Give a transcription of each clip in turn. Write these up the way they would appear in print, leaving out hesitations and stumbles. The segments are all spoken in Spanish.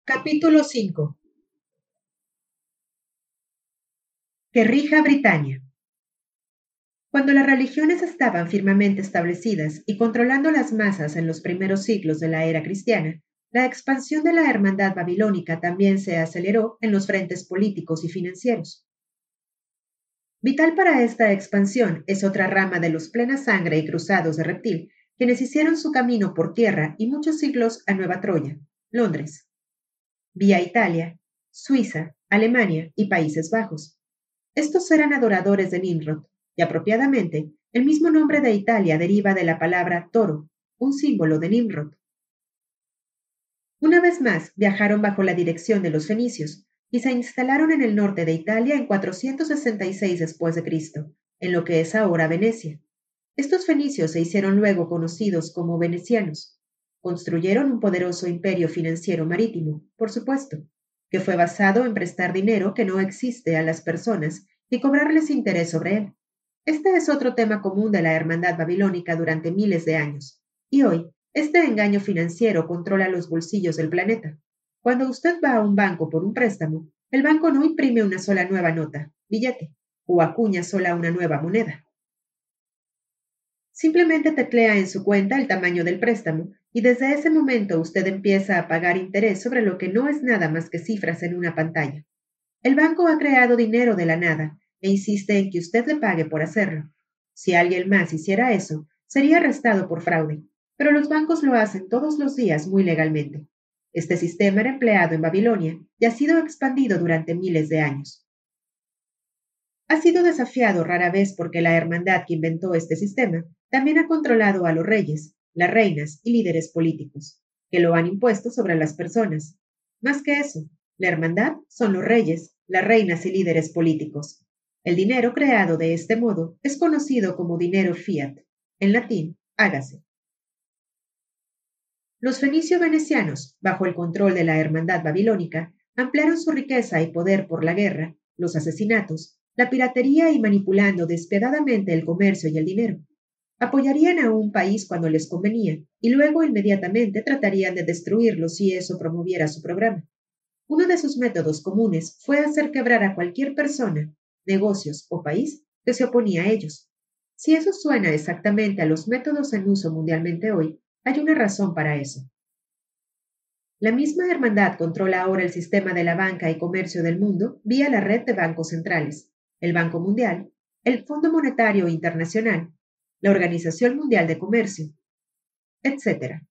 Capítulo 5. Que rija Britania. Cuando las religiones estaban firmemente establecidas y controlando las masas en los primeros siglos de la era cristiana, la expansión de la hermandad babilónica también se aceleró en los frentes políticos y financieros. Vital para esta expansión es otra rama de los plena sangre y cruzados de reptil, quienes hicieron su camino por tierra y muchos siglos a Nueva Troya, Londres, vía Italia, Suiza, Alemania y Países Bajos. Estos eran adoradores de Nimrod, y apropiadamente, el mismo nombre de Italia deriva de la palabra toro, un símbolo de Nimrod. Una vez más viajaron bajo la dirección de los fenicios y se instalaron en el norte de Italia en 466 después de Cristo, en lo que es ahora Venecia. Estos fenicios se hicieron luego conocidos como venecianos. Construyeron un poderoso imperio financiero marítimo, por supuesto, que fue basado en prestar dinero que no existe a las personas y cobrarles interés sobre él. Este es otro tema común de la hermandad babilónica durante miles de años, y hoy este engaño financiero controla los bolsillos del planeta. Cuando usted va a un banco por un préstamo, el banco no imprime una sola nueva nota, billete, o acuña sola una nueva moneda. Simplemente teclea en su cuenta el tamaño del préstamo y desde ese momento usted empieza a pagar interés sobre lo que no es nada más que cifras en una pantalla. El banco ha creado dinero de la nada e insiste en que usted le pague por hacerlo. Si alguien más hiciera eso, sería arrestado por fraude, pero los bancos lo hacen todos los días muy legalmente. Este sistema era empleado en Babilonia y ha sido expandido durante miles de años. Ha sido desafiado rara vez porque la hermandad que inventó este sistema también ha controlado a los reyes, las reinas y líderes políticos, que lo han impuesto sobre las personas. Más que eso, la hermandad son los reyes, las reinas y líderes políticos. El dinero creado de este modo es conocido como dinero fiat, en latín, hágase. Los fenicio-venecianos, bajo el control de la hermandad babilónica, ampliaron su riqueza y poder por la guerra, los asesinatos, la piratería y manipulando despiadadamente el comercio y el dinero. Apoyarían a un país cuando les convenía y luego inmediatamente tratarían de destruirlo si eso promoviera su programa. Uno de sus métodos comunes fue hacer quebrar a cualquier persona, negocios o país que se oponía a ellos. Si eso suena exactamente a los métodos en uso mundialmente hoy, hay una razón para eso. La misma hermandad controla ahora el sistema de la banca y comercio del mundo vía la red de bancos centrales, el Banco Mundial, el Fondo Monetario Internacional, la Organización Mundial de Comercio, etc.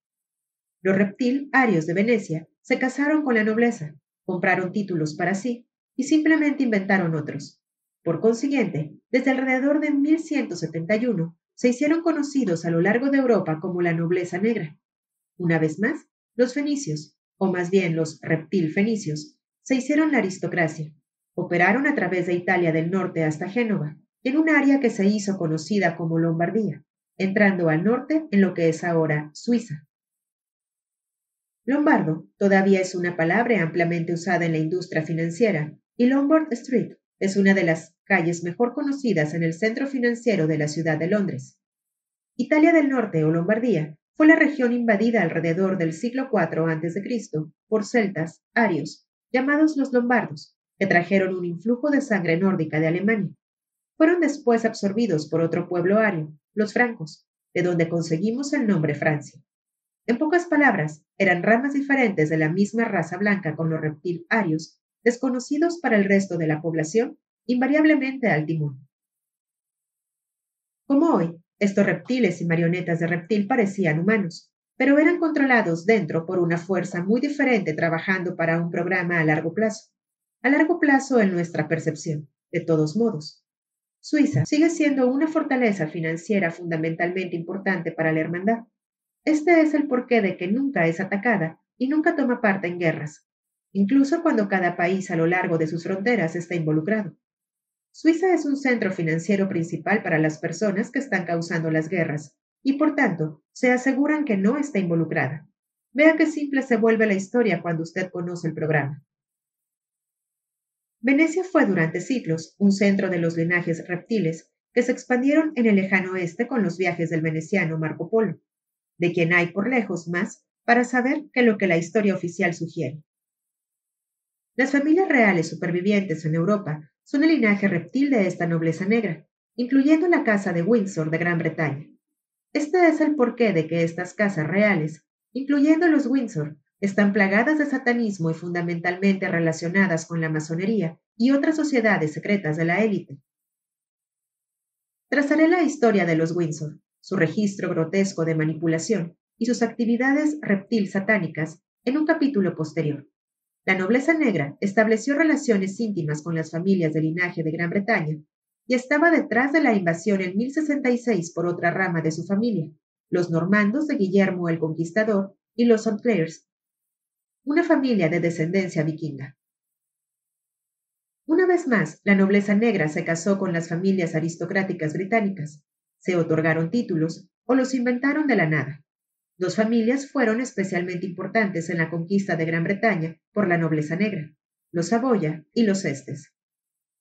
Los reptil-arios de Venecia se casaron con la nobleza, compraron títulos para sí y simplemente inventaron otros. Por consiguiente, desde alrededor de 1171 se hicieron conocidos a lo largo de Europa como la nobleza negra. Una vez más, los fenicios, o más bien los reptil fenicios, se hicieron la aristocracia. Operaron a través de Italia del norte hasta Génova, en un área que se hizo conocida como Lombardía, entrando al norte en lo que es ahora Suiza. Lombardo todavía es una palabra ampliamente usada en la industria financiera y Lombard Street es una de las calles mejor conocidas en el centro financiero de la ciudad de Londres. Italia del Norte o Lombardía fue la región invadida alrededor del siglo IV a.C. por celtas, arios, llamados los lombardos, que trajeron un influjo de sangre nórdica de Alemania. Fueron después absorbidos por otro pueblo ario, los francos, de donde conseguimos el nombre Francia. En pocas palabras, eran ramas diferentes de la misma raza blanca con los reptil arios, desconocidos para el resto de la población, invariablemente al timón. Como hoy, estos reptiles y marionetas de reptil parecían humanos, pero eran controlados dentro por una fuerza muy diferente trabajando para un programa a largo plazo. A largo plazo en nuestra percepción, de todos modos. Suiza sigue siendo una fortaleza financiera fundamentalmente importante para la hermandad. Este es el porqué de que nunca es atacada y nunca toma parte en guerras, incluso cuando cada país a lo largo de sus fronteras está involucrado. Suiza es un centro financiero principal para las personas que están causando las guerras y, por tanto, se aseguran que no está involucrada. Vea qué simple se vuelve la historia cuando usted conoce el programa. Venecia fue durante siglos un centro de los linajes reptiles que se expandieron en el lejano oeste con los viajes del veneciano Marco Polo, de quien hay por lejos más para saber que lo que la historia oficial sugiere. Las familias reales supervivientes en Europa son el linaje reptil de esta nobleza negra, incluyendo la Casa de Windsor de Gran Bretaña. Este es el porqué de que estas casas reales, incluyendo los Windsor, están plagadas de satanismo y fundamentalmente relacionadas con la masonería y otras sociedades secretas de la élite. Trazaré la historia de los Windsor, su registro grotesco de manipulación y sus actividades reptil satánicas en un capítulo posterior. La nobleza negra estableció relaciones íntimas con las familias de linaje de Gran Bretaña y estaba detrás de la invasión en 1066 por otra rama de su familia, los normandos de Guillermo el Conquistador y los St. Clairs, una familia de descendencia vikinga. Una vez más, la nobleza negra se casó con las familias aristocráticas británicas, se otorgaron títulos o los inventaron de la nada. Dos familias fueron especialmente importantes en la conquista de Gran Bretaña por la nobleza negra, los Saboya y los Estes.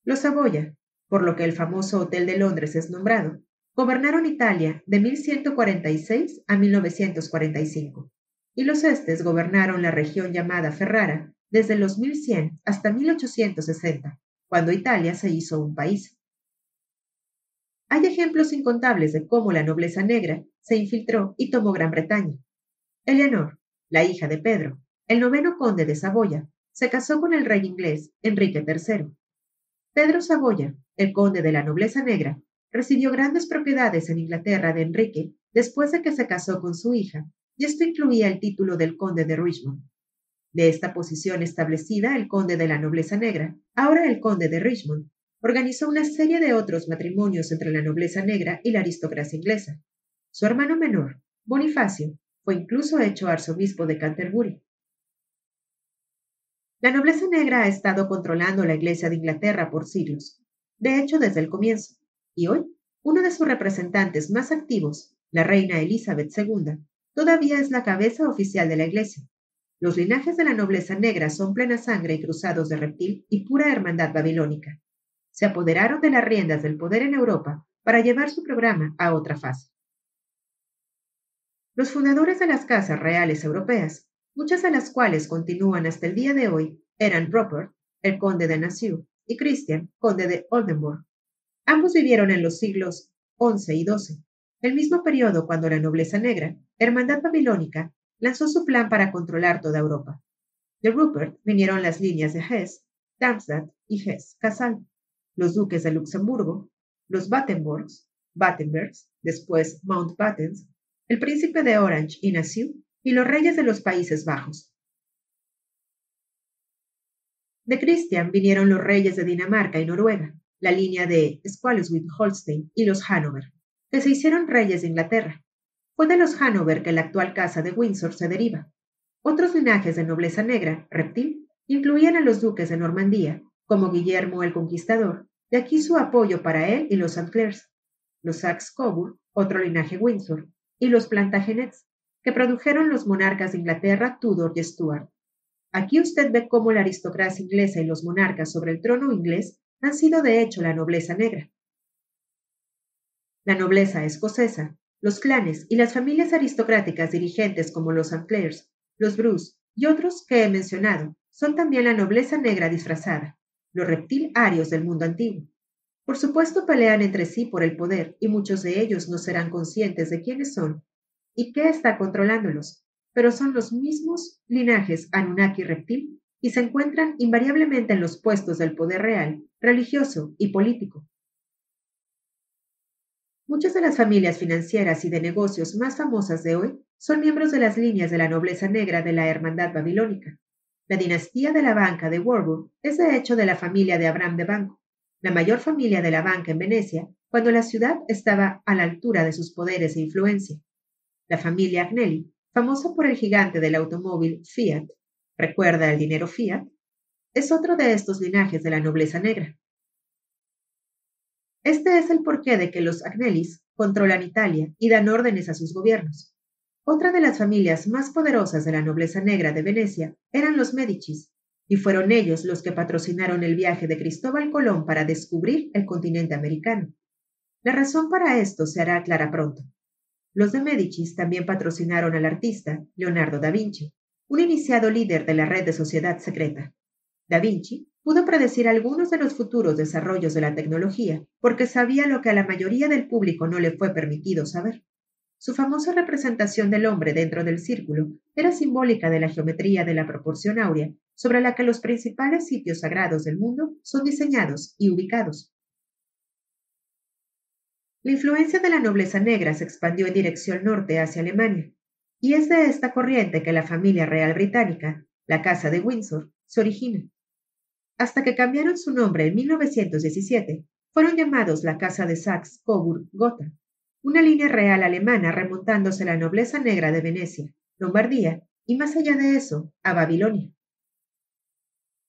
Los Saboya, por lo que el famoso Hotel de Londres es nombrado, gobernaron Italia de 1146 a 1945, y los Estes gobernaron la región llamada Ferrara desde los 1100 hasta 1860, cuando Italia se hizo un país. Hay ejemplos incontables de cómo la nobleza negra se infiltró y tomó Gran Bretaña. Eleanor, la hija de Pedro, el noveno conde de Saboya, se casó con el rey inglés Enrique III. Pedro Saboya, el conde de la nobleza negra, recibió grandes propiedades en Inglaterra de Enrique después de que se casó con su hija, y esto incluía el título del conde de Richmond. De esta posición establecida, el conde de la nobleza negra, ahora el conde de Richmond, organizó una serie de otros matrimonios entre la nobleza negra y la aristocracia inglesa. Su hermano menor, Bonifacio, fue incluso hecho arzobispo de Canterbury. La nobleza negra ha estado controlando la Iglesia de Inglaterra por siglos, de hecho desde el comienzo, y hoy uno de sus representantes más activos, la reina Elizabeth II, todavía es la cabeza oficial de la Iglesia. Los linajes de la nobleza negra son plena sangre y cruzados de reptil y pura hermandad babilónica. Se apoderaron de las riendas del poder en Europa para llevar su programa a otra fase. Los fundadores de las casas reales europeas, muchas de las cuales continúan hasta el día de hoy, eran Rupert, el conde de Nassau, y Christian, conde de Oldenburg. Ambos vivieron en los siglos XI y XII, el mismo periodo cuando la nobleza negra, hermandad babilónica, lanzó su plan para controlar toda Europa. De Rupert vinieron las líneas de Hesse, Darmstadt y Hesse-Kassel, los duques de Luxemburgo, los Battenbergs, después Mountbattens, el príncipe de Orange y Nassau, y los reyes de los Países Bajos. De Christian vinieron los reyes de Dinamarca y Noruega, la línea de Schleswig-Holstein y los Hanover, que se hicieron reyes de Inglaterra. Fue de los Hanover que la actual casa de Windsor se deriva. Otros linajes de nobleza negra, reptil, incluían a los duques de Normandía, como Guillermo el Conquistador, de aquí su apoyo para él y los St. Clairs, los Saxe-Coburg, otro linaje Windsor, y los Plantagenets, que produjeron los monarcas de Inglaterra Tudor y Stuart. Aquí usted ve cómo la aristocracia inglesa y los monarcas sobre el trono inglés han sido de hecho la nobleza negra. La nobleza escocesa, los clanes y las familias aristocráticas dirigentes como los St. Clairs, los Bruce y otros que he mencionado son también la nobleza negra disfrazada, los reptil arios del mundo antiguo. Por supuesto pelean entre sí por el poder y muchos de ellos no serán conscientes de quiénes son y qué está controlándolos, pero son los mismos linajes Anunnaki reptil y se encuentran invariablemente en los puestos del poder real, religioso y político. Muchas de las familias financieras y de negocios más famosas de hoy son miembros de las líneas de la nobleza negra de la hermandad babilónica. La dinastía de la banca de Warburg es de hecho de la familia de Abraham de Banco, la mayor familia de la banca en Venecia, cuando la ciudad estaba a la altura de sus poderes e influencia. La familia Agnelli, famosa por el gigante del automóvil Fiat, recuerda el dinero Fiat, es otro de estos linajes de la nobleza negra. Este es el porqué de que los Agnellis controlan Italia y dan órdenes a sus gobiernos. Otra de las familias más poderosas de la nobleza negra de Venecia eran los Médicis, y fueron ellos los que patrocinaron el viaje de Cristóbal Colón para descubrir el continente americano. La razón para esto se hará clara pronto. Los de Médicis también patrocinaron al artista Leonardo da Vinci, un iniciado líder de la red de sociedad secreta. Da Vinci pudo predecir algunos de los futuros desarrollos de la tecnología porque sabía lo que a la mayoría del público no le fue permitido saber. Su famosa representación del hombre dentro del círculo era simbólica de la geometría de la proporción áurea sobre la que los principales sitios sagrados del mundo son diseñados y ubicados. La influencia de la nobleza negra se expandió en dirección norte hacia Alemania, y es de esta corriente que la familia real británica, la Casa de Windsor, se origina. Hasta que cambiaron su nombre en 1917, fueron llamados la Casa de Saxe-Coburg-Gotha, una línea real alemana remontándose a la nobleza negra de Venecia, Lombardía y más allá de eso, a Babilonia.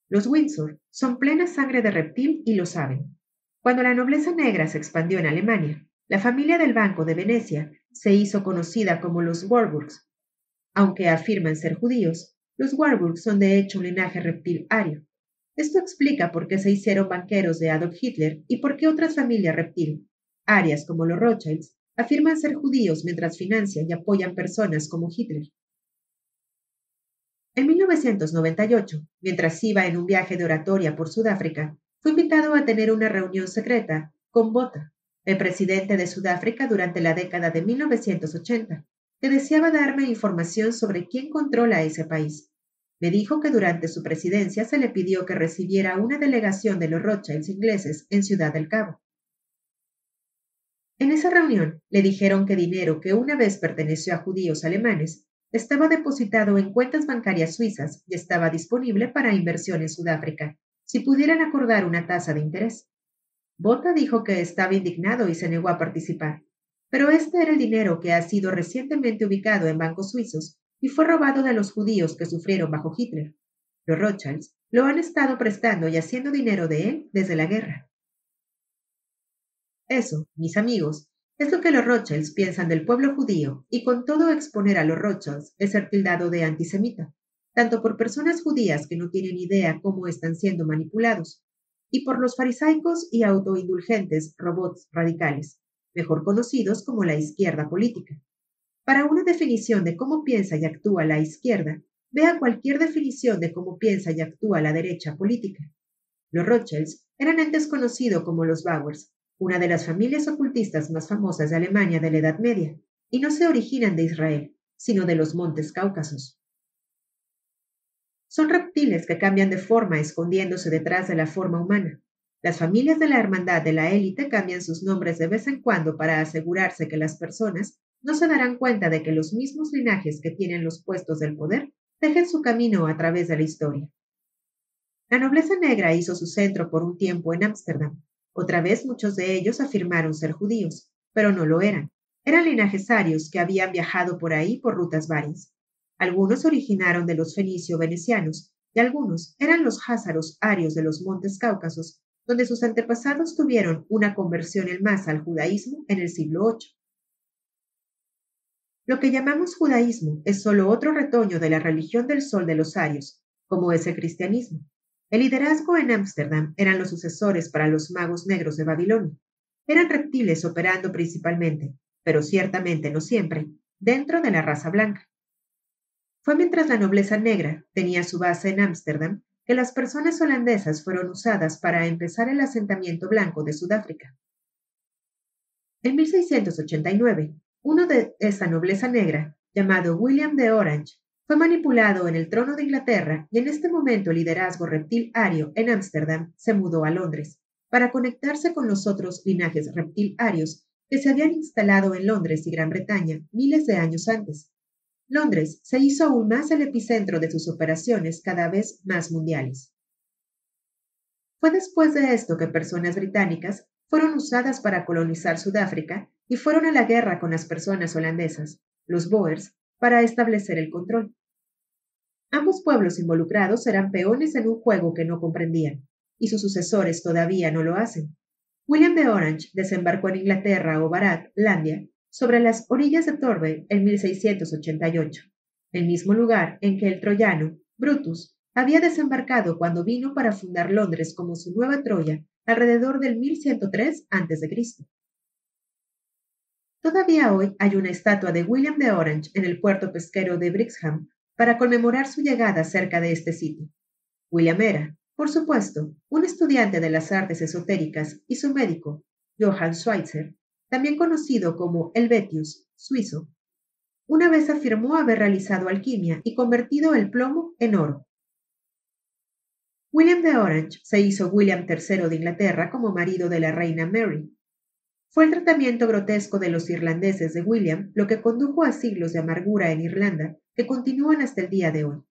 Los Windsor son plena sangre de reptil y lo saben. Cuando la nobleza negra se expandió en Alemania, la familia del Banco de Venecia se hizo conocida como los Warburgs. Aunque afirman ser judíos, los Warburgs son de hecho un linaje reptil ario. Esto explica por qué se hicieron banqueros de Adolf Hitler y por qué otras familias reptil, arias como los Rothschilds, afirman ser judíos mientras financian y apoyan personas como Hitler. En 1998, mientras iba en un viaje de oratoria por Sudáfrica, fue invitado a tener una reunión secreta con Botha, el presidente de Sudáfrica durante la década de 1980, que deseaba darme información sobre quién controla ese país. Me dijo que durante su presidencia se le pidió que recibiera una delegación de los Rothschilds ingleses en Ciudad del Cabo. En esa reunión le dijeron que dinero que una vez perteneció a judíos alemanes estaba depositado en cuentas bancarias suizas y estaba disponible para inversión en Sudáfrica, si pudieran acordar una tasa de interés. Botha dijo que estaba indignado y se negó a participar, pero este era el dinero que ha sido recientemente ubicado en bancos suizos y fue robado de los judíos que sufrieron bajo Hitler. Los Rothschilds lo han estado prestando y haciendo dinero de él desde la guerra. Eso, mis amigos, es lo que los Rothschilds piensan del pueblo judío, y con todo exponer a los Rothschilds es ser tildado de antisemita, tanto por personas judías que no tienen idea cómo están siendo manipulados, y por los farisaicos y autoindulgentes robots radicales, mejor conocidos como la izquierda política. Para una definición de cómo piensa y actúa la izquierda, vea cualquier definición de cómo piensa y actúa la derecha política. Los Rothschilds eran antes conocidos como los Bauers, una de las familias ocultistas más famosas de Alemania de la Edad Media, y no se originan de Israel, sino de los montes Cáucasos. Son reptiles que cambian de forma escondiéndose detrás de la forma humana. Las familias de la hermandad de la élite cambian sus nombres de vez en cuando para asegurarse que las personas no se darán cuenta de que los mismos linajes que tienen los puestos del poder dejen su camino a través de la historia. La nobleza negra hizo su centro por un tiempo en Ámsterdam. Otra vez muchos de ellos afirmaron ser judíos, pero no lo eran. Eran linajes arios que habían viajado por ahí por rutas varias. Algunos originaron de los fenicio-venecianos y algunos eran los házaros arios de los montes Cáucasos, donde sus antepasados tuvieron una conversión en masa al judaísmo en el siglo VIII. Lo que llamamos judaísmo es solo otro retoño de la religión del sol de los arios, como es el cristianismo. El liderazgo en Ámsterdam eran los sucesores para los magos negros de Babilonia. Eran reptiles operando principalmente, pero ciertamente no siempre, dentro de la raza blanca. Fue mientras la nobleza negra tenía su base en Ámsterdam que las personas holandesas fueron usadas para empezar el asentamiento blanco de Sudáfrica. En 1689, uno de esa nobleza negra, llamado William de Orange, fue manipulado en el trono de Inglaterra y en este momento el liderazgo reptil ario en Ámsterdam se mudó a Londres para conectarse con los otros linajes reptil arios que se habían instalado en Londres y Gran Bretaña miles de años antes. Londres se hizo aún más el epicentro de sus operaciones cada vez más mundiales. Fue después de esto que personas británicas fueron usadas para colonizar Sudáfrica y fueron a la guerra con las personas holandesas, los Boers, para establecer el control. Ambos pueblos involucrados eran peones en un juego que no comprendían, y sus sucesores todavía no lo hacen. William de Orange desembarcó en Inglaterra o Barat, Landia, sobre las orillas de Torbe en 1688, el mismo lugar en que el troyano, Brutus, había desembarcado cuando vino para fundar Londres como su nueva Troya alrededor del 1103 a.C. Todavía hoy hay una estatua de William de Orange en el puerto pesquero de Brixham para conmemorar su llegada cerca de este sitio. William era, Por supuesto, un estudiante de las artes esotéricas y su médico, Johann Schweitzer, también conocido como Helvetius, suizo, una vez afirmó haber realizado alquimia y convertido el plomo en oro. William de Orange se hizo William III de Inglaterra como marido de la reina Mary. Fue el tratamiento grotesco de los irlandeses de William lo que condujo a siglos de amargura en Irlanda que continúan hasta el día de hoy.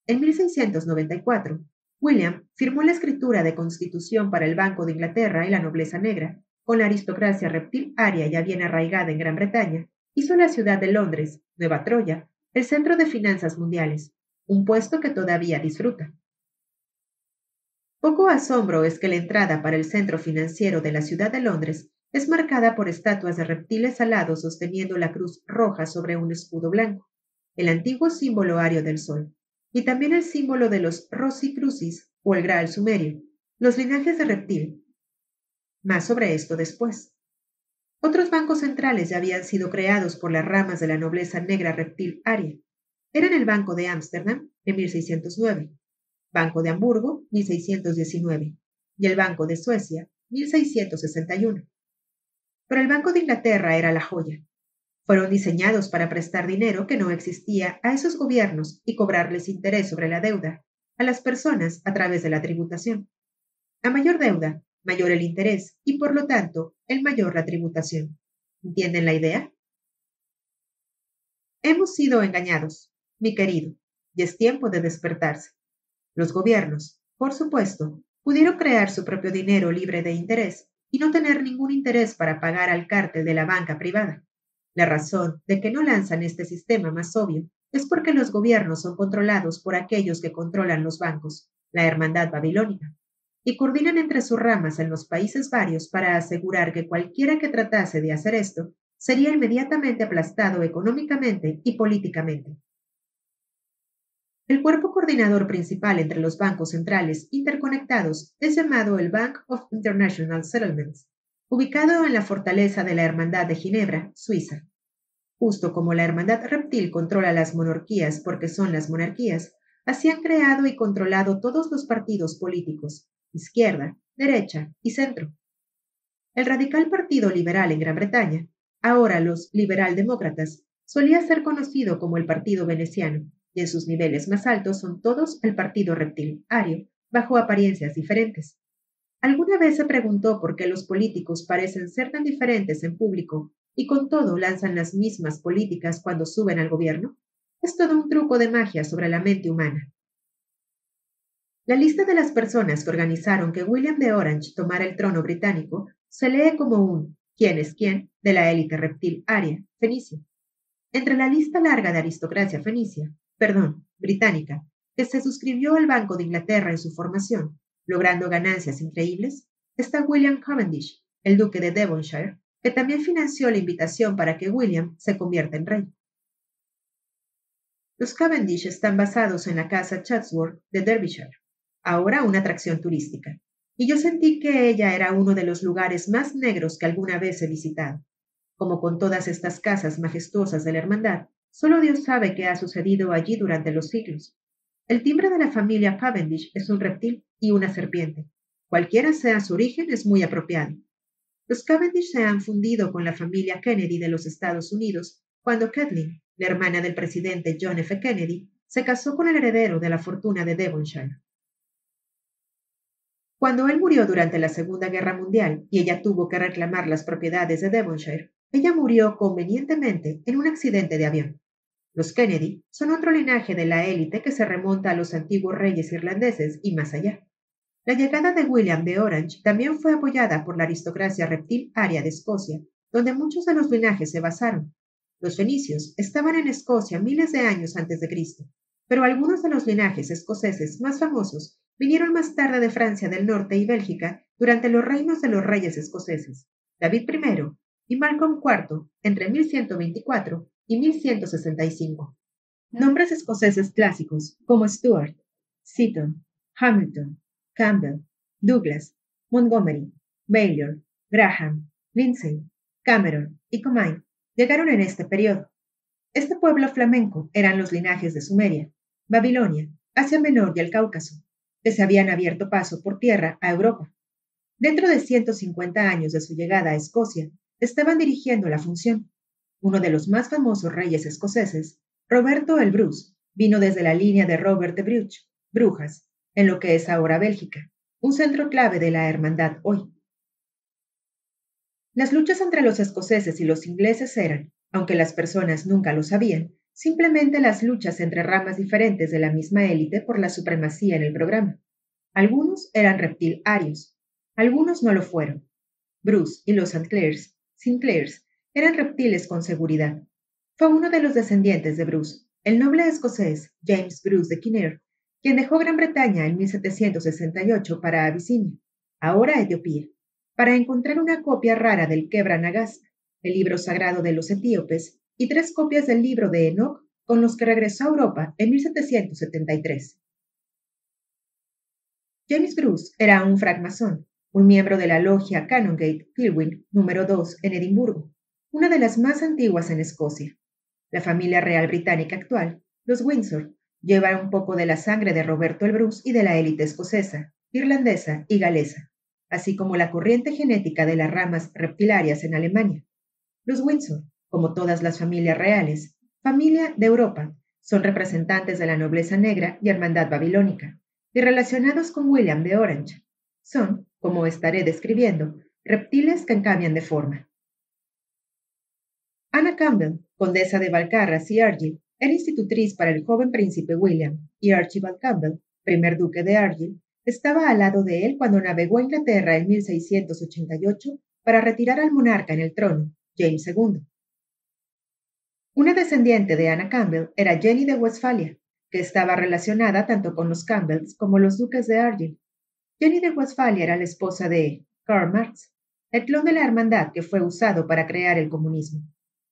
En 1694, William firmó la escritura de constitución para el Banco de Inglaterra y la nobleza negra, con la aristocracia reptil aria ya bien arraigada en Gran Bretaña, hizo la ciudad de Londres, Nueva Troya, el centro de finanzas mundiales, un puesto que todavía disfruta. Poco asombro es que la entrada para el centro financiero de la ciudad de Londres es marcada por estatuas de reptiles alados sosteniendo la cruz roja sobre un escudo blanco, el antiguo símbolo ario del sol, y también el símbolo de los Rosicrucis o el Graal sumerio, los linajes de reptil. Más sobre esto después. Otros bancos centrales ya habían sido creados por las ramas de la nobleza negra reptil aria. Eran el Banco de Ámsterdam, en 1609, Banco de Hamburgo, 1619, y el Banco de Suecia, 1661. Pero el Banco de Inglaterra era la joya. Fueron diseñados para prestar dinero que no existía a esos gobiernos y cobrarles interés sobre la deuda a las personas a través de la tributación. A mayor deuda, mayor el interés y, por lo tanto, el mayor la tributación. ¿Entienden la idea? Hemos sido engañados, mi querido, y es tiempo de despertarse. Los gobiernos, por supuesto, pudieron crear su propio dinero libre de interés y no tener ningún interés para pagar al cártel de la banca privada. La razón de que no lanzan este sistema más obvio es porque los gobiernos son controlados por aquellos que controlan los bancos, la hermandad babilónica, y coordinan entre sus ramas en los países varios para asegurar que cualquiera que tratase de hacer esto sería inmediatamente aplastado económicamente y políticamente. El cuerpo coordinador principal entre los bancos centrales interconectados es llamado el Bank of International Settlements, ubicado en la fortaleza de la Hermandad de Ginebra, Suiza. Justo como la Hermandad Reptil controla las monarquías porque son las monarquías, así han creado y controlado todos los partidos políticos, izquierda, derecha y centro. El radical Partido Liberal en Gran Bretaña, ahora los liberal-demócratas, solía ser conocido como el Partido Veneciano, y en sus niveles más altos son todos el Partido Reptil Ario, bajo apariencias diferentes. ¿Alguna vez se preguntó por qué los políticos parecen ser tan diferentes en público y con todo lanzan las mismas políticas cuando suben al gobierno? Es todo un truco de magia sobre la mente humana. La lista de las personas que organizaron que William de Orange tomara el trono británico se lee como un ¿quién es quién? De la élite reptil aria, fenicia. Entre la lista larga de aristocracia británica, que se suscribió al Banco de Inglaterra en su formación, logrando ganancias increíbles, está William Cavendish, el duque de Devonshire, que también financió la invitación para que William se convierta en rey. Los Cavendish están basados en la casa Chatsworth de Derbyshire, ahora una atracción turística, y yo sentí que ella era uno de los lugares más negros que alguna vez he visitado. Como con todas estas casas majestuosas de la hermandad, solo Dios sabe qué ha sucedido allí durante los siglos. El timbre de la familia Cavendish es un reptil y una serpiente. Cualquiera sea su origen, es muy apropiado. Los Cavendish se han fundido con la familia Kennedy de los Estados Unidos cuando Kathleen, la hermana del presidente John F. Kennedy, se casó con el heredero de la fortuna de Devonshire. Cuando él murió durante la Segunda Guerra Mundial y ella tuvo que reclamar las propiedades de Devonshire, ella murió convenientemente en un accidente de avión. Los Kennedy son otro linaje de la élite que se remonta a los antiguos reyes irlandeses y más allá. La llegada de William de Orange también fue apoyada por la aristocracia reptil aria de Escocia, donde muchos de los linajes se basaron. Los fenicios estaban en Escocia miles de años antes de Cristo, pero algunos de los linajes escoceses más famosos vinieron más tarde de Francia del Norte y Bélgica durante los reinos de los reyes escoceses, David I y Malcolm IV entre 1124 y 1165. Nombres escoceses clásicos como Stuart, Seaton, Hamilton, Campbell, Douglas, Montgomery, Balliol, Graham, Lindsay, Cameron y Comyn llegaron en este periodo. Este pueblo flamenco eran los linajes de Sumeria, Babilonia, Asia Menor y el Cáucaso. que se habían abierto paso por tierra a Europa. Dentro de 150 años de su llegada a Escocia, estaban dirigiendo la función. Uno de los más famosos reyes escoceses, Roberto el Bruce, vino desde la línea de Robert de Bruch, Brujas, en lo que es ahora Bélgica, un centro clave de la hermandad hoy. Las luchas entre los escoceses y los ingleses eran, aunque las personas nunca lo sabían, simplemente las luchas entre ramas diferentes de la misma élite por la supremacía en el programa. Algunos eran reptil-arios, algunos no lo fueron. Bruce y los Sinclairs, eran reptiles con seguridad. Fue uno de los descendientes de Bruce, el noble escocés James Bruce de Kinnaird, quien dejó Gran Bretaña en 1768 para Abisinia, ahora Etiopía, para encontrar una copia rara del Kebra Nagas, el libro sagrado de los etíopes, y 3 copias del libro de Enoch, con los que regresó a Europa en 1773. James Bruce era un francmasón, un miembro de la logia Canongate Pilwin número 2 en Edimburgo, una de las más antiguas en Escocia. La familia real británica actual, los Windsor, lleva un poco de la sangre de Roberto el Bruce y de la élite escocesa, irlandesa y galesa, así como la corriente genética de las ramas reptilarias en Alemania. Los Windsor, como todas las familias reales, familia de Europa, son representantes de la nobleza negra y hermandad babilónica, y relacionados con William de Orange. Son, como estaré describiendo, reptiles que cambian de forma. Anna Campbell, condesa de Balcarras y Argyll, era institutriz para el joven príncipe William, y Archibald Campbell, primer duque de Argyll, estaba al lado de él cuando navegó a Inglaterra en 1688 para retirar al monarca en el trono, James II. Una descendiente de Anna Campbell era Jenny de Westfalia, que estaba relacionada tanto con los Campbells como los duques de Argyll. Jenny de Westfalia era la esposa de Karl Marx, el clon de la hermandad que fue usado para crear el comunismo.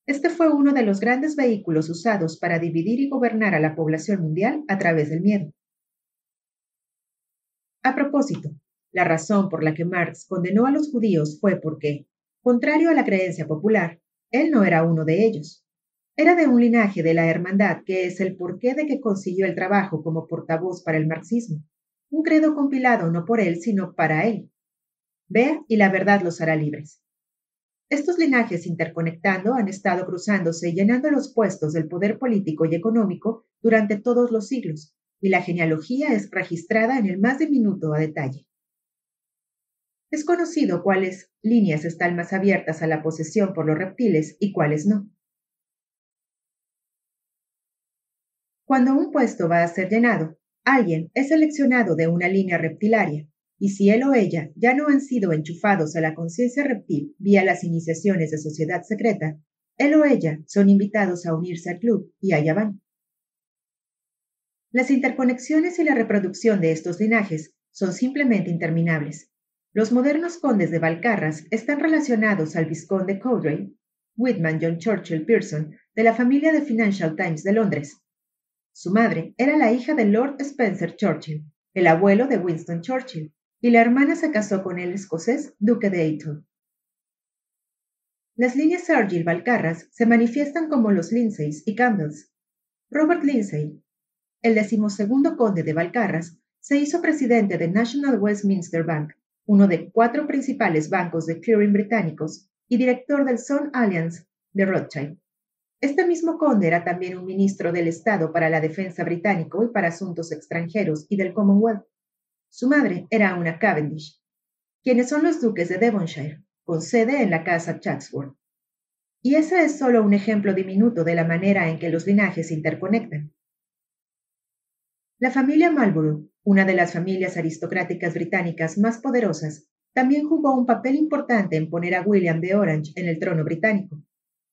Este fue uno de los grandes vehículos usados para dividir y gobernar a la población mundial a través del miedo. A propósito, la razón por la que Marx condenó a los judíos fue porque, contrario a la creencia popular, él no era uno de ellos. Era de un linaje de la hermandad que es el porqué de que consiguió el trabajo como portavoz para el marxismo, un credo compilado no por él, sino para él. Vea y la verdad los hará libres. Estos linajes interconectando han estado cruzándose y llenando los puestos del poder político y económico durante todos los siglos, y la genealogía es registrada en el más diminuto a detalle. Es conocido cuáles líneas están más abiertas a la posesión por los reptiles y cuáles no. Cuando un puesto va a ser llenado, alguien es seleccionado de una línea reptilaria, y si él o ella ya no han sido enchufados a la conciencia reptil vía las iniciaciones de sociedad secreta, él o ella son invitados a unirse al club y allá van. Las interconexiones y la reproducción de estos linajes son simplemente interminables. Los modernos condes de Balcarras están relacionados al vizconde Cowdray, Whitman John Churchill Pearson, de la familia de Financial Times de Londres. Su madre era la hija de Lord Spencer Churchill, el abuelo de Winston Churchill, y la hermana se casó con el escocés duque de Ayton. Las líneas Argyll-Balcarras se manifiestan como los Lindsays y Campbells. Robert Lindsay, el 12º conde de Balcarras, se hizo presidente de National Westminster Bank, uno de 4 principales bancos de clearing británicos, y director del Sun Alliance de Rothschild. Este mismo conde era también un ministro del Estado para la Defensa británico y para asuntos extranjeros y del Commonwealth. Su madre era una Cavendish, quienes son los duques de Devonshire, con sede en la casa Chatsworth. Y ese es solo un ejemplo diminuto de la manera en que los linajes se interconectan. La familia Marlborough, una de las familias aristocráticas británicas más poderosas, también jugó un papel importante en poner a William de Orange en el trono británico.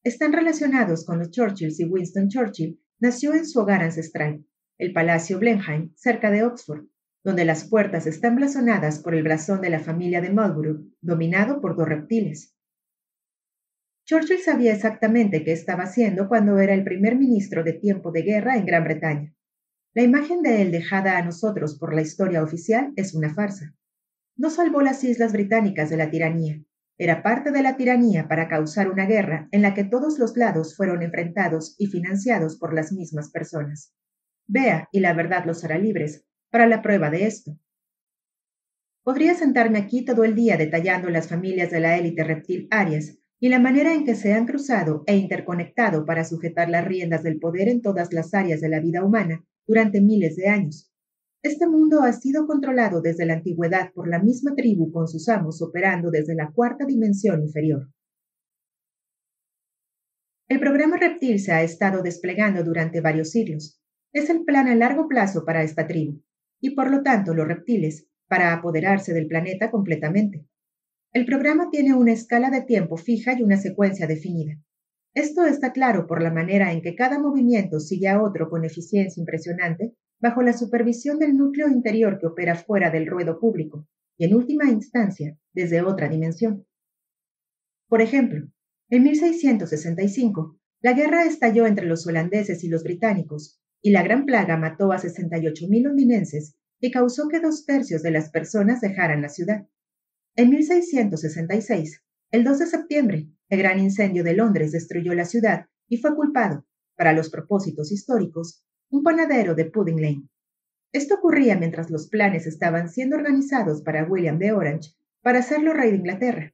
Están relacionados con los Churchills y Winston Churchill nació en su hogar ancestral, el Palacio Blenheim, cerca de Oxford, donde las puertas están blasonadas por el blasón de la familia de Marlborough, dominado por 2 reptiles. Churchill sabía exactamente qué estaba haciendo cuando era el primer ministro de tiempo de guerra en Gran Bretaña. La imagen de él dejada a nosotros por la historia oficial es una farsa. No salvó las islas británicas de la tiranía. Era parte de la tiranía para causar una guerra en la que todos los lados fueron enfrentados y financiados por las mismas personas. Vea, y la verdad los hará libres, para la prueba de esto. Podría sentarme aquí todo el día detallando las familias de la élite reptil Arias y la manera en que se han cruzado e interconectado para sujetar las riendas del poder en todas las áreas de la vida humana durante miles de años. Este mundo ha sido controlado desde la antigüedad por la misma tribu con sus amos operando desde la cuarta dimensión inferior. El programa Reptil se ha estado desplegando durante varios siglos. Es el plan a largo plazo para esta tribu, y por lo tanto los reptiles, para apoderarse del planeta completamente. El programa tiene una escala de tiempo fija y una secuencia definida. Esto está claro por la manera en que cada movimiento sigue a otro con eficiencia impresionante bajo la supervisión del núcleo interior que opera fuera del ruedo público y en última instancia desde otra dimensión. Por ejemplo, en 1665, la guerra estalló entre los holandeses y los británicos y la Gran Plaga mató a 68.000 londinenses y causó que 2/3 de las personas dejaran la ciudad. En 1666, el 2 de septiembre, el gran incendio de Londres destruyó la ciudad y fue culpado, para los propósitos históricos, un panadero de Pudding Lane. Esto ocurría mientras los planes estaban siendo organizados para William de Orange para hacerlo rey de Inglaterra.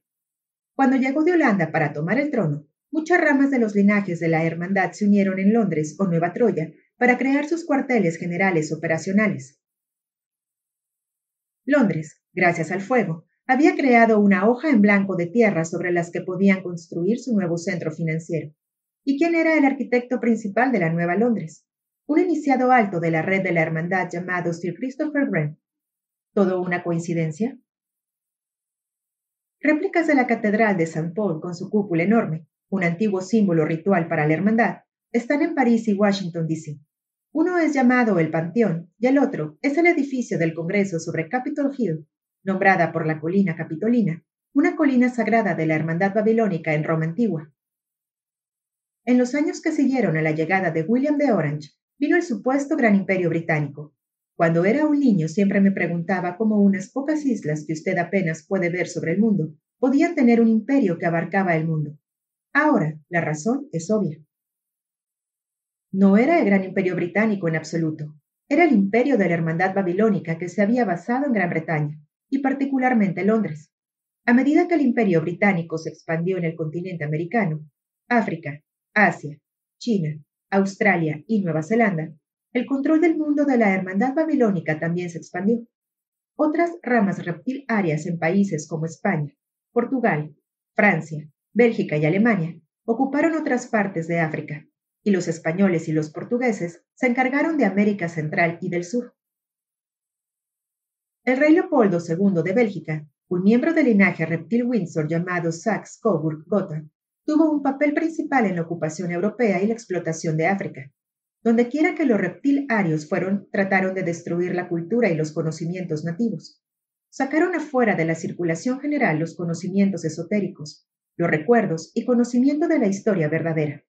Cuando llegó de Holanda para tomar el trono, muchas ramas de los linajes de la hermandad se unieron en Londres o Nueva Troya para crear sus cuarteles generales operacionales. Londres, gracias al fuego, había creado una hoja en blanco de tierra sobre las que podían construir su nuevo centro financiero. ¿Y quién era el arquitecto principal de la Nueva Londres? Un iniciado alto de la red de la hermandad llamado Sir Christopher Wren. ¿Todo una coincidencia? Réplicas de la Catedral de St. Paul con su cúpula enorme, un antiguo símbolo ritual para la hermandad, están en París y Washington, D.C. Uno es llamado el Panteón y el otro es el edificio del Congreso sobre Capitol Hill, nombrada por la colina capitolina, una colina sagrada de la hermandad babilónica en Roma antigua. En los años que siguieron a la llegada de William de Orange, vino el supuesto Gran Imperio Británico. Cuando era un niño siempre me preguntaba cómo unas pocas islas que usted apenas puede ver sobre el mundo podían tener un imperio que abarcaba el mundo. Ahora, la razón es obvia. No era el Gran Imperio Británico en absoluto. Era el imperio de la hermandad babilónica que se había basado en Gran Bretaña, y particularmente Londres. A medida que el imperio británico se expandió en el continente americano, África, Asia, China, Australia y Nueva Zelanda, el control del mundo de la hermandad babilónica también se expandió. Otras ramas reptilarias en países como España, Portugal, Francia, Bélgica y Alemania ocuparon otras partes de África, y los españoles y los portugueses se encargaron de América Central y del Sur. El rey Leopoldo II de Bélgica, un miembro del linaje reptil Windsor llamado Saxe-Coburg-Gotha, tuvo un papel principal en la ocupación europea y la explotación de África. Dondequiera que los reptilarios fueron, trataron de destruir la cultura y los conocimientos nativos. Sacaron afuera de la circulación general los conocimientos esotéricos, los recuerdos y conocimiento de la historia verdadera.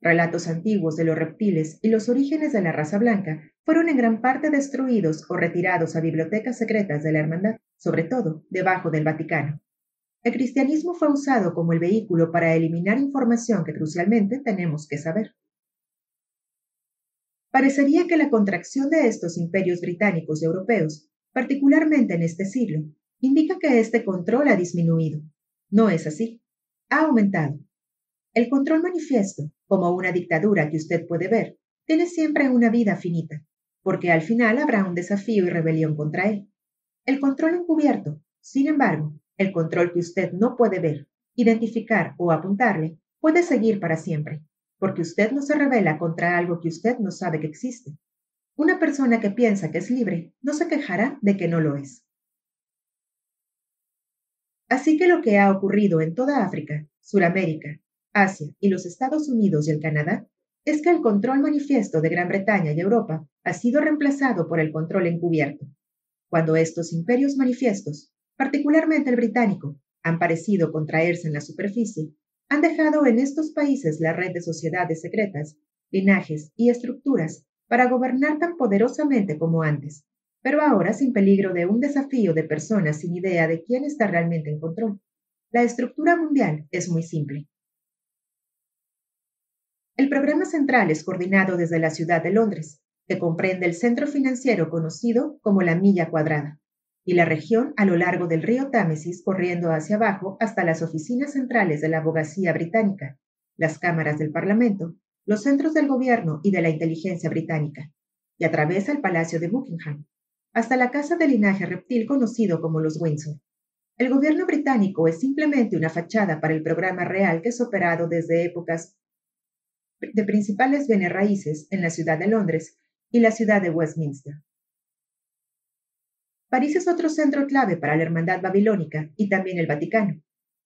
Relatos antiguos de los reptiles y los orígenes de la raza blanca fueron en gran parte destruidos o retirados a bibliotecas secretas de la hermandad, sobre todo debajo del Vaticano. El cristianismo fue usado como el vehículo para eliminar información que crucialmente tenemos que saber. Parecería que la contracción de estos imperios británicos y europeos, particularmente en este siglo, indica que este control ha disminuido. No es así. Ha aumentado. El control manifiesto, como una dictadura que usted puede ver, tiene siempre una vida finita, porque al final habrá un desafío y rebelión contra él. El control encubierto, sin embargo, el control que usted no puede ver, identificar o apuntarle, puede seguir para siempre, porque usted no se rebela contra algo que usted no sabe que existe. Una persona que piensa que es libre no se quejará de que no lo es. Así que lo que ha ocurrido en toda África, Suramérica, Asia y los Estados Unidos y el Canadá es que el control manifiesto de Gran Bretaña y Europa ha sido reemplazado por el control encubierto. Cuando estos imperios manifiestos, particularmente el británico, han parecido contraerse en la superficie, han dejado en estos países la red de sociedades secretas, linajes y estructuras para gobernar tan poderosamente como antes, pero ahora sin peligro de un desafío de personas sin idea de quién está realmente en control. La estructura mundial es muy simple. El programa central es coordinado desde la ciudad de Londres, que comprende el centro financiero conocido como la Milla Cuadrada. y la región a lo largo del río Támesis corriendo hacia abajo hasta las oficinas centrales de la abogacía británica, las cámaras del Parlamento, los centros del gobierno y de la inteligencia británica, y atraviesa el Palacio de Buckingham, hasta la casa de linaje reptil conocido como los Windsor. El gobierno británico es simplemente una fachada para el programa real que es operado desde épocas de principales bienes raíces en la ciudad de Londres y la ciudad de Westminster. París es otro centro clave para la Hermandad Babilónica y también el Vaticano.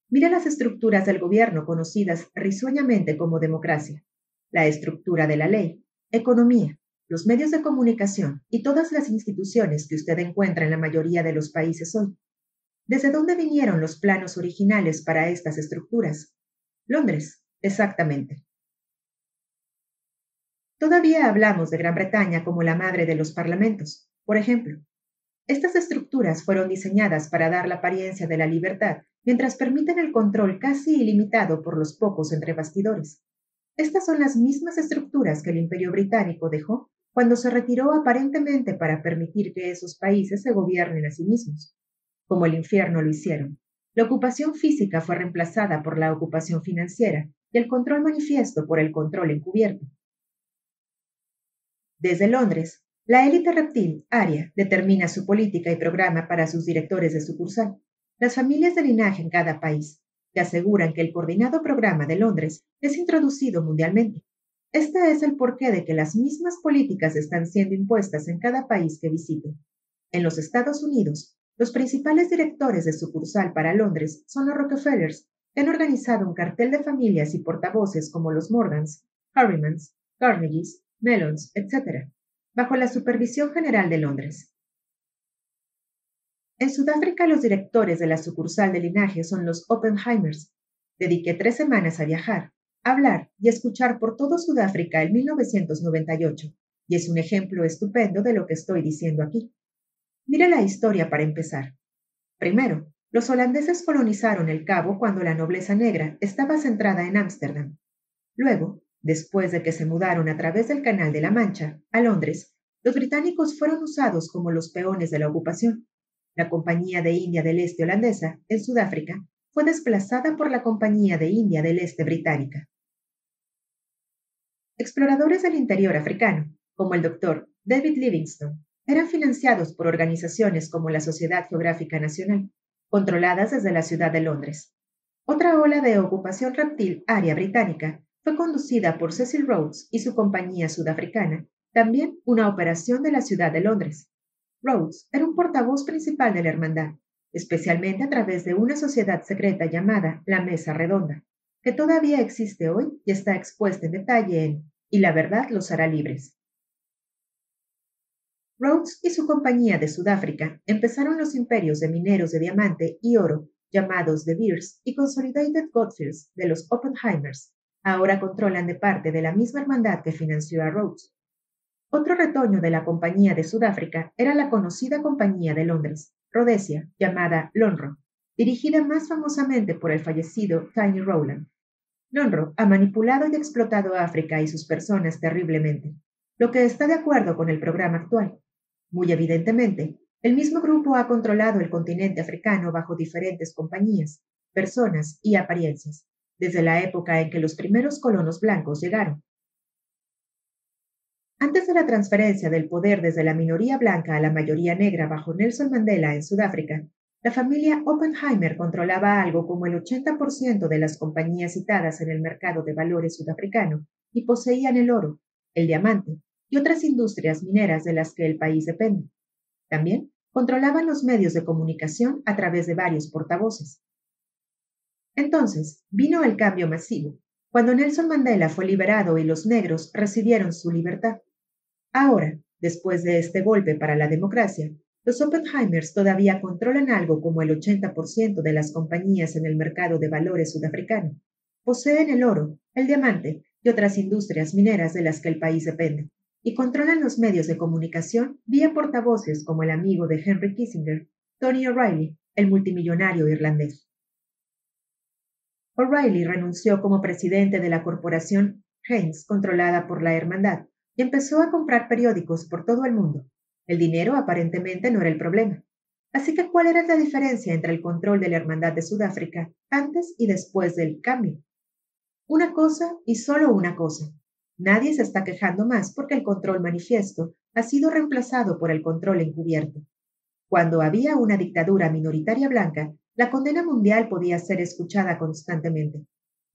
Mira las estructuras del gobierno conocidas risueñamente como democracia, la estructura de la ley, economía, los medios de comunicación y todas las instituciones que usted encuentra en la mayoría de los países hoy. ¿Desde dónde vinieron los planos originales para estas estructuras? Londres, exactamente. Todavía hablamos de Gran Bretaña como la madre de los parlamentos. Por ejemplo, estas estructuras fueron diseñadas para dar la apariencia de la libertad, mientras permiten el control casi ilimitado por los pocos entre bastidores. Estas son las mismas estructuras que el Imperio Británico dejó cuando se retiró aparentemente para permitir que esos países se gobiernen a sí mismos. Como el infierno lo hicieron. La ocupación física fue reemplazada por la ocupación financiera y el control manifiesto por el control encubierto. Desde Londres, la élite reptil, Aria, determina su política y programa para sus directores de sucursal, las familias de linaje en cada país, que aseguran que el coordinado programa de Londres es introducido mundialmente. Este es el porqué de que las mismas políticas están siendo impuestas en cada país que visito. En los Estados Unidos, los principales directores de sucursal para Londres son los Rockefellers, que han organizado un cartel de familias y portavoces como los Morgans, Harrimans, Carnegies, Mellons, etc., bajo la supervisión general de Londres. En Sudáfrica, los directores de la sucursal de linaje son los Oppenheimers. Dediqué 3 semanas a viajar, hablar y escuchar por todo Sudáfrica en 1998, y es un ejemplo estupendo de lo que estoy diciendo aquí. Mira la historia para empezar. Primero, los holandeses colonizaron el Cabo cuando la nobleza negra estaba centrada en Ámsterdam. Luego, después de que se mudaron a través del Canal de la Mancha, a Londres, los británicos fueron usados como los peones de la ocupación. La Compañía de India del Este holandesa, en Sudáfrica, fue desplazada por la Compañía de India del Este británica. Exploradores del interior africano, como el doctor David Livingstone, eran financiados por organizaciones como la Sociedad Geográfica Nacional, controladas desde la ciudad de Londres. Otra ola de ocupación reptil aria británica fue conducida por Cecil Rhodes y su compañía sudafricana, también una operación de la ciudad de Londres. Rhodes era un portavoz principal de la hermandad, especialmente a través de una sociedad secreta llamada la Mesa Redonda, que todavía existe hoy y está expuesta en detalle en Y la verdad los hará libres. Rhodes y su compañía de Sudáfrica empezaron los imperios de mineros de diamante y oro llamados De Beers y Consolidated Goldfields de los Oppenheimers. Ahora controlan de parte de la misma hermandad que financió a Rhodes. Otro retoño de la Compañía de Sudáfrica era la conocida Compañía de Londres, Rhodesia, llamada Lonro, dirigida más famosamente por el fallecido Tiny Rowland. Lonro ha manipulado y explotado a África y sus personas terriblemente, lo que está de acuerdo con el programa actual. Muy evidentemente, el mismo grupo ha controlado el continente africano bajo diferentes compañías, personas y apariencias, desde la época en que los primeros colonos blancos llegaron. Antes de la transferencia del poder desde la minoría blanca a la mayoría negra bajo Nelson Mandela en Sudáfrica, la familia Oppenheimer controlaba algo como el 80% de las compañías citadas en el mercado de valores sudafricano y poseían el oro, el diamante y otras industrias mineras de las que el país depende. También controlaban los medios de comunicación a través de varios portavoces. Entonces vino el cambio masivo, cuando Nelson Mandela fue liberado y los negros recibieron su libertad. Ahora, después de este golpe para la democracia, los Oppenheimers todavía controlan algo como el 80% de las compañías en el mercado de valores sudafricano. Poseen el oro, el diamante y otras industrias mineras de las que el país depende, y controlan los medios de comunicación vía portavoces como el amigo de Henry Kissinger, Tony O'Reilly, el multimillonario irlandés. O'Reilly renunció como presidente de la corporación Heinz, controlada por la Hermandad, y empezó a comprar periódicos por todo el mundo. El dinero aparentemente no era el problema. Así que, ¿cuál era la diferencia entre el control de la Hermandad de Sudáfrica antes y después del cambio? Una cosa y solo una cosa. Nadie se está quejando más porque el control manifiesto ha sido reemplazado por el control encubierto. Cuando había una dictadura minoritaria blanca, la condena mundial podía ser escuchada constantemente.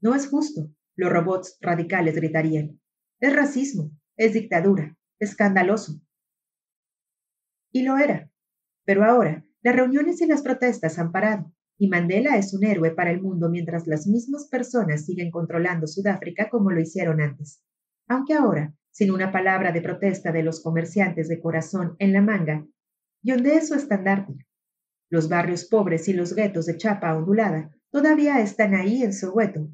No es justo, los robots radicales gritarían. Es racismo, es dictadura, escandaloso. Y lo era. Pero ahora, las reuniones y las protestas han parado, y Mandela es un héroe para el mundo mientras las mismas personas siguen controlando Sudáfrica como lo hicieron antes. Aunque ahora, sin una palabra de protesta de los comerciantes de corazón en la manga, y ondee su estandarte. Los barrios pobres y los guetos de chapa ondulada todavía están ahí en Soweto,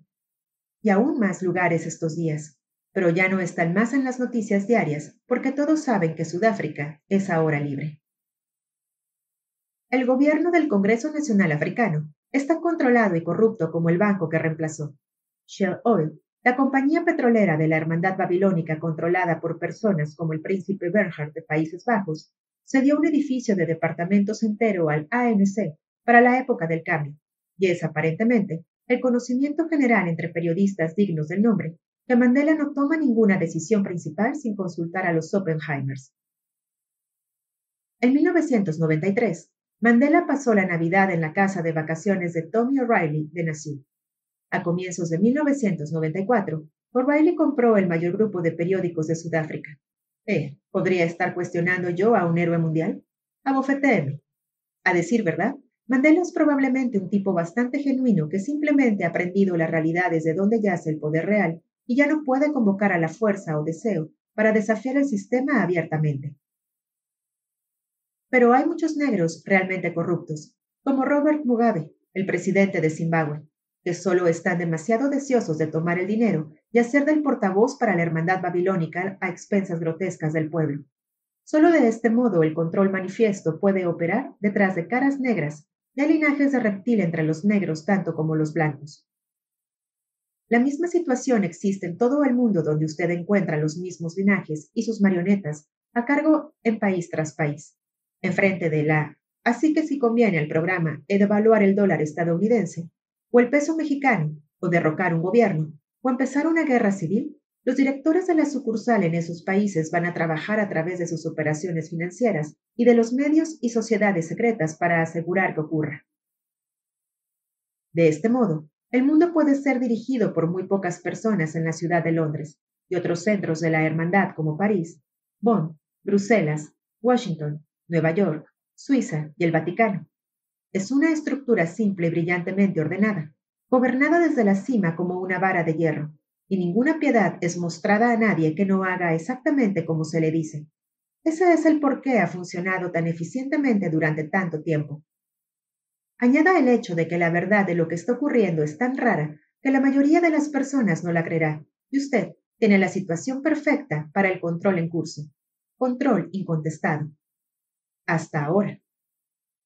y aún más lugares estos días, pero ya no están más en las noticias diarias porque todos saben que Sudáfrica es ahora libre. El gobierno del Congreso Nacional Africano es tan controlado y corrupto como el banco que reemplazó. Shell Oil, la compañía petrolera de la Hermandad Babilónica controlada por personas como el príncipe Bernhard de Países Bajos, cedió un edificio de departamentos entero al ANC para la época del cambio, y es aparentemente el conocimiento general entre periodistas dignos del nombre que Mandela no toma ninguna decisión principal sin consultar a los Oppenheimers. En 1993, Mandela pasó la Navidad en la casa de vacaciones de Tommy O'Reilly de Nassau. A comienzos de 1994, O'Reilly compró el mayor grupo de periódicos de Sudáfrica. ¿Podría estar cuestionando yo a un héroe mundial? Abofetéeme. A decir verdad, Mandela es probablemente un tipo bastante genuino que simplemente ha aprendido las realidades de dónde yace el poder real y ya no puede convocar a la fuerza o deseo para desafiar el sistema abiertamente. Pero hay muchos negros realmente corruptos, como Robert Mugabe, el presidente de Zimbabue, que solo están demasiado deseosos de tomar el dinero y hacer del portavoz para la hermandad babilónica a expensas grotescas del pueblo. Solo de este modo el control manifiesto puede operar detrás de caras negras y hay linajes de reptil entre los negros tanto como los blancos. La misma situación existe en todo el mundo donde usted encuentra los mismos linajes y sus marionetas a cargo en país tras país. Enfrente de la así que si conviene al programa devaluar el dólar estadounidense, o el peso mexicano, o derrocar un gobierno, o empezar una guerra civil, los directores de la sucursal en esos países van a trabajar a través de sus operaciones financieras y de los medios y sociedades secretas para asegurar que ocurra. De este modo, el mundo puede ser dirigido por muy pocas personas en la ciudad de Londres y otros centros de la hermandad como París, Bonn, Bruselas, Washington, Nueva York, Suiza y el Vaticano. Es una estructura simple y brillantemente ordenada, gobernada desde la cima como una vara de hierro, y ninguna piedad es mostrada a nadie que no haga exactamente como se le dice. Ese es el por qué ha funcionado tan eficientemente durante tanto tiempo. Añada el hecho de que la verdad de lo que está ocurriendo es tan rara que la mayoría de las personas no la creerá, y usted tiene la situación perfecta para el control en curso. Control incontestado. Hasta ahora.